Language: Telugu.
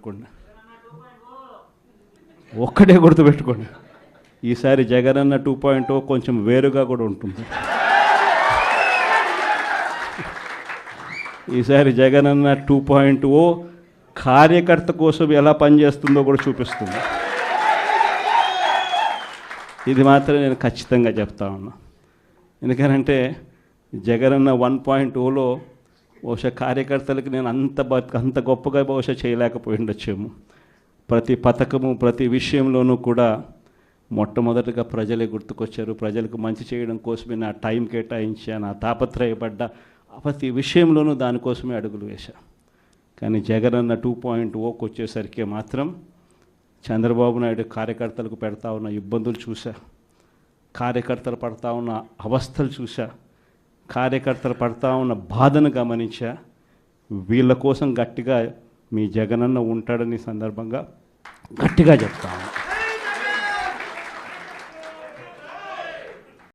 గుర్తుపెట్టుకోండి, ఒక్కటే గుర్తుపెట్టుకోండి, ఈసారి జగనన్న 2.0 కొంచెం వేరుగా కూడా ఉంటుంది. ఈసారి జగనన్న 2.0 కార్యకర్త కోసం ఎలా పనిచేస్తుందో కూడా చూపిస్తుంది. ఇది మాత్రం నేను ఖచ్చితంగా చెప్తా ఉన్నా. ఎందుకనంటే జగనన్న 1.0లో బహుశా కార్యకర్తలకి నేను అంత గొప్పగా బహుశా చేయలేకపోయి ఉండొచ్చేమో. ప్రతి పథకము ప్రతి విషయంలోనూ కూడా మొట్టమొదటిగా ప్రజలే గుర్తుకొచ్చారు. ప్రజలకు మంచి చేయడం కోసమే నా టైం కేటాయించా, నా తాపత్రయపడ్డా, ప్రతి విషయంలోనూ దానికోసమే అడుగులు వేశా. కానీ జగనన్న 2.0కి వచ్చేసరికి మాత్రం చంద్రబాబు నాయుడు కార్యకర్తలకు పెడతా ఉన్న ఇబ్బందులు చూసా, కార్యకర్తలు పడతా ఉన్న అవస్థలు చూసా, కార్యకర్తలు పడతా ఉన్న బాధను గమనించా. వీళ్ళ కోసం గట్టిగా మీ జగనన్న ఉంటాడని సందర్భంగా గట్టిగా చెప్తాను.